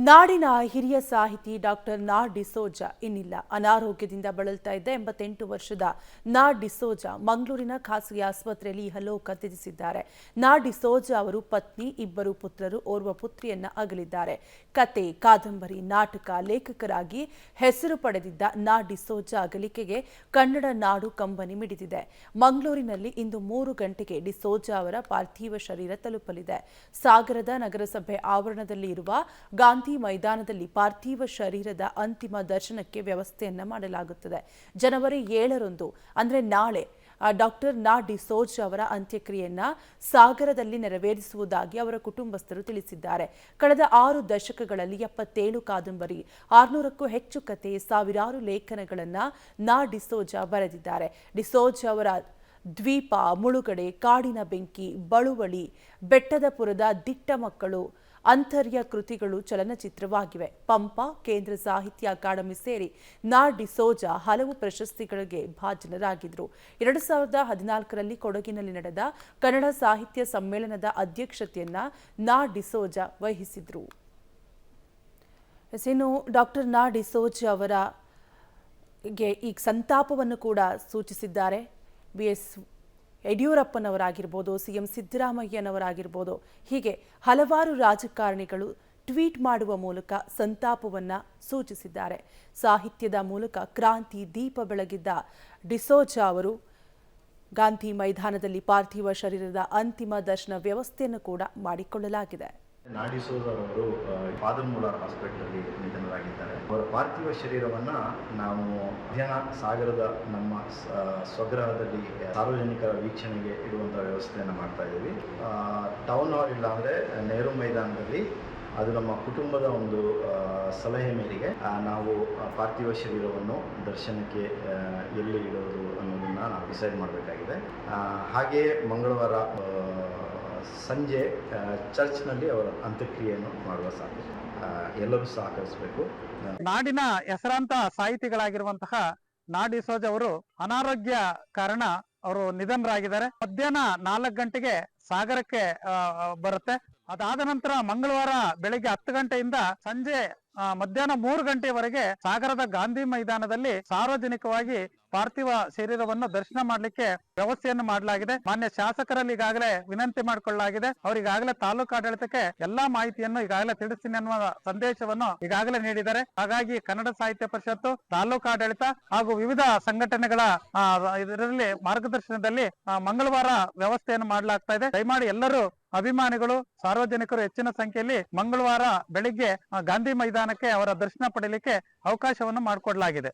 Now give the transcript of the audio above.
ನಾಡಿನ ಹಿರಿಯ ಸಾಹಿತಿ ಡಾಕ್ಟರ್ ನಾ ಡಿಸೋಜ ಇನ್ನಿಲ್ಲ. ಅನಾರೋಗ್ಯದಿಂದ ಬಳಲ್ತಾ ಇದ್ದ 88 ವರ್ಷದ ನಾ ಡಿಸೋಜ ಮಂಗಳೂರಿನ ಖಾಸಗಿ ಆಸ್ಪತ್ರೆಯಲ್ಲಿ ಇಹಲೋಕ ತ್ಯಜಿಸಿದ್ದಾರೆ. ನಾ ಡಿಸೋಜ ಅವರು ಪತ್ನಿ, ಇಬ್ಬರು ಪುತ್ರರು, ಓರ್ವ ಪುತ್ರಿಯನ್ನ ಅಗಲಿದ್ದಾರೆ. ಕತೆ, ಕಾದಂಬರಿ, ನಾಟಕ ಲೇಖಕರಾಗಿ ಹೆಸರು ಪಡೆದಿದ್ದ ನಾ ಡಿಸೋಜ ಅಗಲಿಕೆಗೆ ಕನ್ನಡ ನಾಡು ಕಂಬನಿ ಮಿಡಿದಿದೆ. ಮಂಗಳೂರಿನಲ್ಲಿ ಇಂದು 3 ಗಂಟೆಗೆ ಡಿಸೋಜ ಅವರ ಪಾರ್ಥಿವ ಶರೀರ ತಲುಪಲಿದೆ. ಸಾಗರದ ನಗರಸಭೆ ಆವರಣದಲ್ಲಿ ಇರುವ ಗಾಂಧಿ ಮೈದಾನದಲ್ಲಿ ಪಾರ್ಥಿವ ಶರೀರದ ಅಂತಿಮ ದರ್ಶನಕ್ಕೆ ವ್ಯವಸ್ಥೆಯನ್ನ ಮಾಡಲಾಗುತ್ತದೆ. ಜನವರಿ 7ರಂದು ಅಂದ್ರೆ ನಾಳೆ ಡಾಕ್ಟರ್ ನಾ ಡಿಸೋಜ ಅವರ ಅಂತ್ಯಕ್ರಿಯೆಯನ್ನ ಸಾಗರದಲ್ಲಿ ನೆರವೇರಿಸುವುದಾಗಿ ಅವರ ಕುಟುಂಬಸ್ಥರು ತಿಳಿಸಿದ್ದಾರೆ. ಕಳೆದ 6 ದಶಕಗಳಲ್ಲಿ 77 ಕಾದಂಬರಿ, 600ಕ್ಕೂ ಹೆಚ್ಚು ಕತೆ, ಸಾವಿರಾರು ಲೇಖನಗಳನ್ನ ನಾ ಡಿಸೋಜ ಬರೆದಿದ್ದಾರೆ. ಡಿಸೋಜ ಅವರ ದ್ವೀಪ, ಮುಳುಗಡೆ, ಕಾಡಿನ ಬೆಂಕಿ, ಬಳುವಳಿ, ಬೆಟ್ಟದಪುರದ ದಿಟ್ಟ ಮಕ್ಕಳು, ಅಂತರ್ಯ ಕೃತಿಗಳು ಚಲನಚಿತ್ರವಾಗಿವೆ. ಪಂಪ, ಕೇಂದ್ರ ಸಾಹಿತ್ಯ ಅಕಾಡೆಮಿ ಸೇರಿ ನಾ ಡಿಸೋಜ ಹಲವು ಪ್ರಶಸ್ತಿಗಳಿಗೆ ಭಾಜನರಾಗಿದ್ದರು. 2014ರಲ್ಲಿ ಕೊಡಗಿನಲ್ಲಿ ನಡೆದ ಕನ್ನಡ ಸಾಹಿತ್ಯ ಸಮ್ಮೇಳನದ ಅಧ್ಯಕ್ಷತೆಯನ್ನ ನಾ ಡಿಸೋಜ ವಹಿಸಿದ್ರು. ಇನ್ನು ಡಾಕ್ಟರ್ ನಾ ಡಿಸೋಜ ಅವರಿಗೆ ಈ ಸಂತಾಪವನ್ನು ಕೂಡ ಸೂಚಿಸಿದ್ದಾರೆ. ಬಿಎಸ್ ಯಡಿಯೂರಪ್ಪನವರಾಗಿರ್ಬೋದು, ಸಿಎಂ ಸಿದ್ದರಾಮಯ್ಯನವರಾಗಿರ್ಬೋದು, ಹೀಗೆ ಹಲವಾರು ರಾಜಕಾರಣಿಗಳು ಟ್ವೀಟ್ ಮಾಡುವ ಮೂಲಕ ಸಂತಾಪವನ್ನು ಸೂಚಿಸಿದ್ದಾರೆ. ಸಾಹಿತ್ಯದ ಮೂಲಕ ಕ್ರಾಂತಿ ದೀಪ ಬೆಳಗಿದ್ದ ಡಿಸೋಜ ಅವರು ಗಾಂಧಿ ಮೈದಾನದಲ್ಲಿ ಪಾರ್ಥಿವ ಶರೀರದ ಅಂತಿಮ ದರ್ಶನ ವ್ಯವಸ್ಥೆಯನ್ನು ಕೂಡ ಮಾಡಿಕೊಳ್ಳಲಾಗಿದೆ. ನಾ ಡಿಸೋಜ ಅವರು ಪಾದಮೂಲ ಹಾಸ್ಪಿಟಲಲ್ಲಿ ನಿಧನರಾಗಿದ್ದಾರೆ. ಅವರ ಪಾರ್ಥಿವ ಶರೀರವನ್ನು ನಾವು ಮಧ್ಯಾಹ್ನ ಸಾಗರದ ನಮ್ಮ ಸ್ವಗ್ರಹದಲ್ಲಿ ಸಾರ್ವಜನಿಕರ ವೀಕ್ಷಣೆಗೆ ಇಡುವಂಥ ವ್ಯವಸ್ಥೆಯನ್ನು ಮಾಡ್ತಾ ಇದ್ದೀವಿ. ಟೌನ್ ಹಾಲ್ ಇಲ್ಲ ಅಂದರೆ ನೆಹರು ಮೈದಾನದಲ್ಲಿ ಅದು ನಮ್ಮ ಕುಟುಂಬದ ಒಂದು ಸಲಹೆ ಮೇರೆಗೆ ನಾವು ಪಾರ್ಥಿವ ಶರೀರವನ್ನು ದರ್ಶನಕ್ಕೆ ಎಲ್ಲಿ ಇಡೋದು ಅನ್ನೋದನ್ನು ನಾವು ಡಿಸೈಡ್ ಮಾಡಬೇಕಾಗಿದೆ. ಹಾಗೆಯೇ ಮಂಗಳವಾರ ಸಂಜೆ ಚರ್ಚ್ನಲ್ಲಿ ಅವರ ಅಂತ್ಯಕ್ರಿಯೆಯನ್ನು ಮಾಡುವ ಸಾಧ್ಯತೆ ಎಲ್ಲರೂ ಸಹಕರಿಸಬೇಕು. ನಾಡಿನ ಹೆಸರಾಂತ ಸಾಹಿತಿಗಳಾಗಿರುವಂತಹ ನಾ ಡಿಸೋಜ ಅವರು ಅನಾರೋಗ್ಯ ಕಾರಣ ಅವರು ನಿಧನರಾಗಿದ್ದಾರೆ. ಮಧ್ಯಾಹ್ನ 4 ಗಂಟೆಗೆ ಸಾಗರಕ್ಕೆ ಬರುತ್ತೆ. ಅದಾದ ನಂತರ ಮಂಗಳವಾರ ಬೆಳಿಗ್ಗೆ 10 ಗಂಟೆಯಿಂದ ಸಂಜೆ ಮಧ್ಯಾಹ್ನ 3 ಗಂಟೆವರೆಗೆ ಸಾಗರದ ಗಾಂಧಿ ಮೈದಾನದಲ್ಲಿ ಸಾರ್ವಜನಿಕವಾಗಿ ಪಾರ್ಥಿವ ಶರೀರವನ್ನು ದರ್ಶನ ಮಾಡಲಿಕ್ಕೆ ವ್ಯವಸ್ಥೆಯನ್ನು ಮಾಡಲಾಗಿದೆ. ಮಾನ್ಯ ಶಾಸಕರಲ್ಲಿ ಈಗಾಗಲೇ ವಿನಂತಿ ಮಾಡಿಕೊಳ್ಳಲಾಗಿದೆ. ಅವರಿಗಾಗಲೇ ತಾಲೂಕು ಆಡಳಿತಕ್ಕೆ ಎಲ್ಲಾ ಮಾಹಿತಿಯನ್ನು ಈಗಾಗಲೇ ತಿಳಿಸ್ತೀನಿ ಅನ್ನುವ ಸಂದೇಶವನ್ನು ಈಗಾಗಲೇ ನೀಡಿದ್ದಾರೆ. ಹಾಗಾಗಿ ಕನ್ನಡ ಸಾಹಿತ್ಯ ಪರಿಷತ್ತು, ತಾಲೂಕು ಆಡಳಿತ ಹಾಗೂ ವಿವಿಧ ಸಂಘಟನೆಗಳ ಇದರಲ್ಲಿ ಮಾರ್ಗದರ್ಶನದಲ್ಲಿ ಮಂಗಳವಾರ ವ್ಯವಸ್ಥೆಯನ್ನು ಮಾಡಲಾಗ್ತಾ ಇದೆ. ದಯಮಾಡಿ ಎಲ್ಲರೂ ಅಭಿಮಾನಿಗಳು, ಸಾರ್ವಜನಿಕರು ಹೆಚ್ಚಿನ ಸಂಖ್ಯೆಯಲ್ಲಿ ಮಂಗಳವಾರ ಬೆಳಿಗ್ಗೆ ಗಾಂಧಿ ಮೈದಾನಕ್ಕೆ ಅವರ ದರ್ಶನ ಪಡೆಯಲಿಕ್ಕೆ ಅವಕಾಶವನ್ನು ಮಾಡಿಕೊಡಲಾಗಿದೆ.